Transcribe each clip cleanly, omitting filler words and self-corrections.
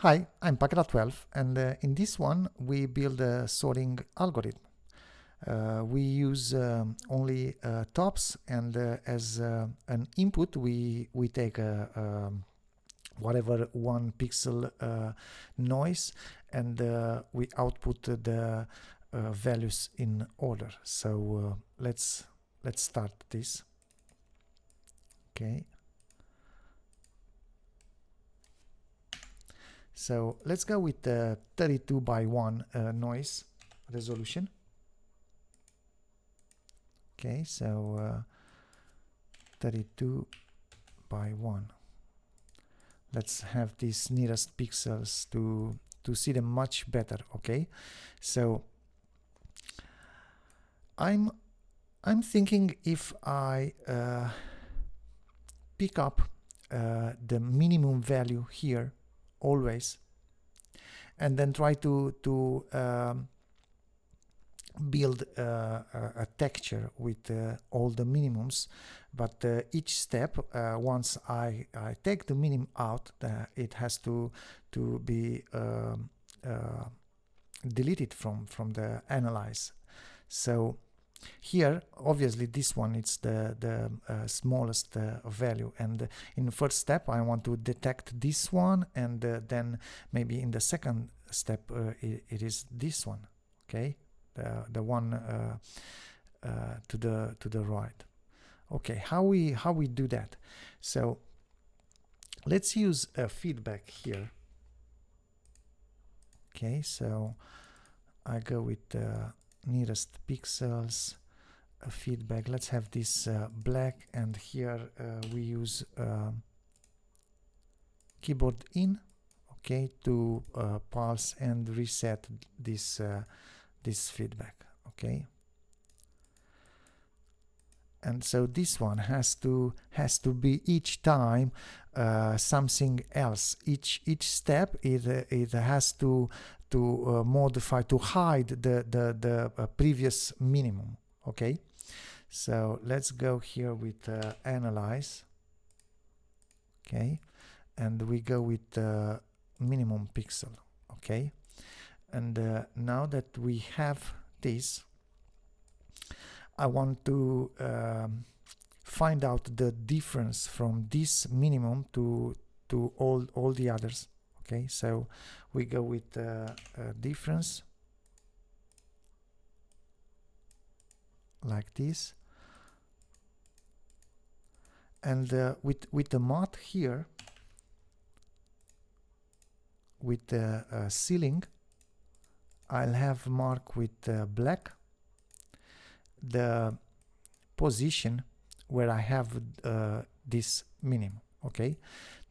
Hi, I'm Pakra12, and in this one we build a sorting algorithm. We use only tops, and as an input we take whatever 1 pixel noise, and we output the values in order. So let's start this. Okay. So let's go with the 32 by 1 noise resolution. Okay, so 32 by 1. Let's have these nearest pixels to see them much better. Okay, so I'm thinking if I pick up the minimum value here always, and then try to build a texture with all the minimums, but each step, once I take the minimum out, it has to be deleted from the analyze. So here, obviously, this one is the smallest value, and in the first step I want to detect this one, and then maybe in the second step it is this one. Okay, the one to the right. Okay, how we do that? So let's use a feedback here. Okay, so I go with the nearest pixels, feedback. Let's have this black, and here we use keyboard in, okay, to pulse and reset this this feedback. Okay, and so this one has to be each time something else. Each step it has to modify, to hide the previous minimum. Okay, so let's go here with analyze. Okay, and we go with minimum pixel. Okay, and now that we have this, I want to find out the difference from this minimum to all the others. Okay, so we go with difference like this, and with the math here, with the ceiling, I'll have mark with black the position where I have this minimum. Okay,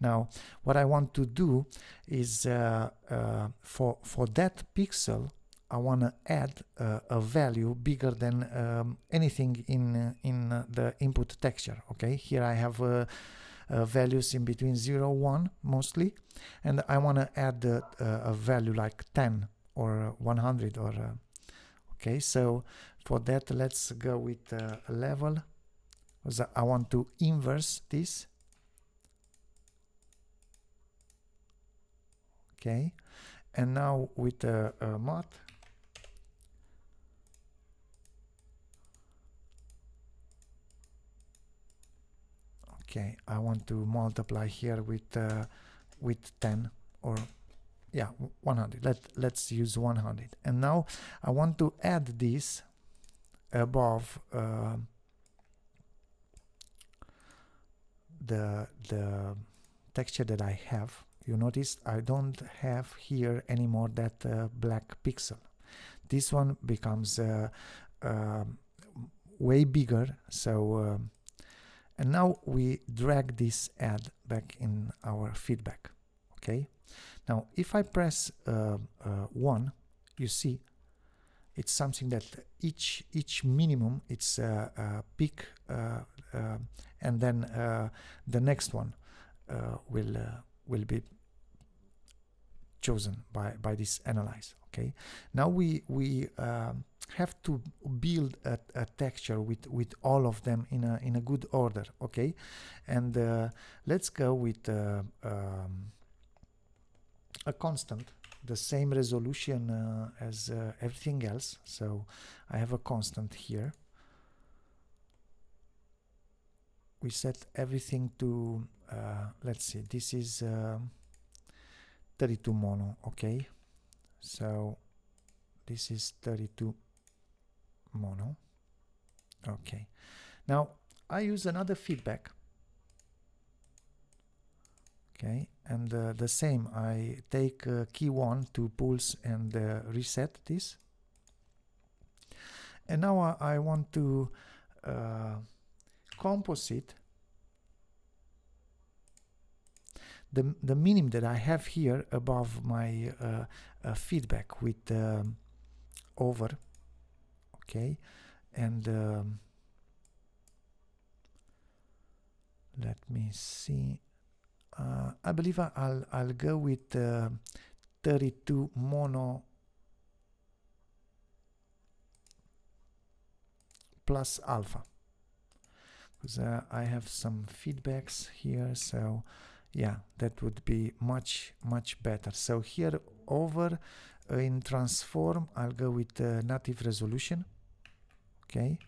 now what I want to do is for that pixel I want to add a value bigger than anything in the input texture. Okay, here I have values in between 0 1 mostly, and I want to add a value like 10 or 100 or okay, so for that let's go with a level, because I want to inverse this. Okay, and now with a math, okay, I want to multiply here with 10 or yeah 100. Let's use 100, and now I want to add this above the texture that I have. You notice I don't have here anymore that black pixel. This one becomes way bigger. So and now we drag this add back in our feedback. Okay, now if I press 1, you see it's something that each minimum it's a peak, and then the next one will be chosen by this analyze. Okay, now we have to build a texture with all of them in a good order. Okay, and let's go with a constant, the same resolution as everything else. So I have a constant here. We set everything to, let's see, this is 32 mono, okay? So this is 32 mono, okay. Now I use another feedback, okay, and the same, I take key 1 to pulse and reset this. And now I want to composite the minimum that I have here above my feedback with over, okay, and let me see. I believe I'll go with 32 mono plus alpha, because I have some feedbacks here, so yeah, that would be much better. So here over in transform, I'll go with native resolution, okay.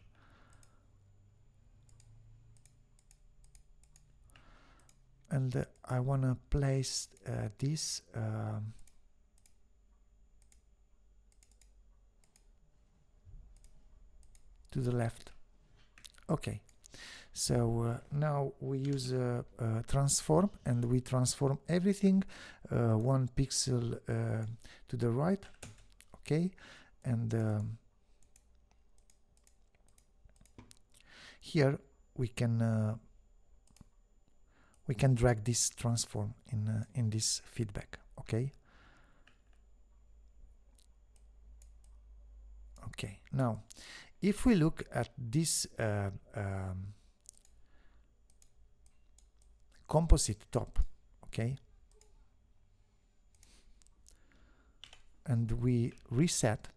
And I want to place this to the left. Okay, so now we use transform, and we transform everything 1 pixel to the right, okay, and here we can drag this transform in this feedback, okay. Okay, now if we look at this composite top, okay, and we reset,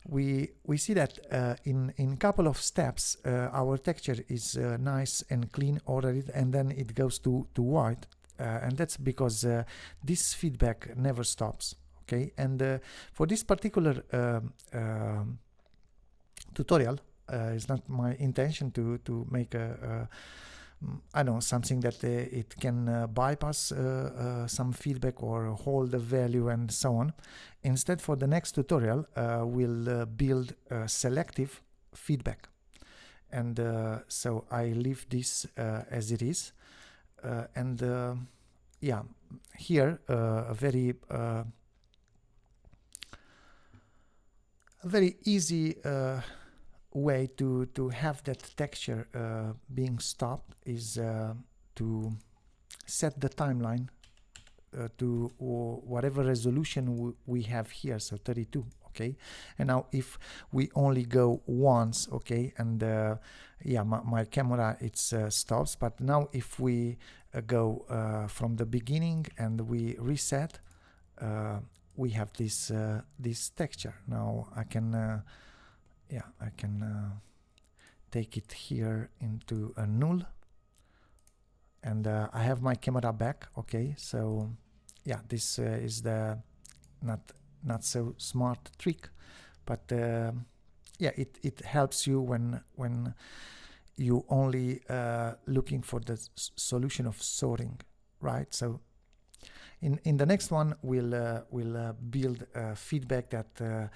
we see that in couple of steps our texture is nice and clean already, and then it goes to white, and that's because this feedback never stops, okay. And for this particular tutorial, it's not my intention to make I don't know, something that it can bypass some feedback or hold the value and so on. Instead, for the next tutorial, we'll build selective feedback. And so I leave this as it is. And yeah, here a very easy way to have that texture being stopped is to set the timeline to whatever resolution we have here, so 32, okay. And now if we only go once, okay, and yeah, my camera it's stops, but now if we go from the beginning and we reset, we have this this texture. Now I can yeah, I can take it here into a null, and I have my camera back, okay. So yeah, this is the not so smart trick, but yeah, it helps you when you only looking for the solution of sorting, right? So in the next one, we'll build feedback that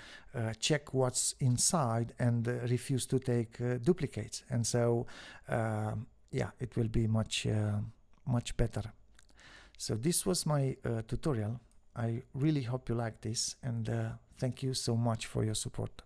check what's inside and refuse to take duplicates, and so yeah, it will be much better. So this was my tutorial. I really hope you like this, and thank you so much for your support.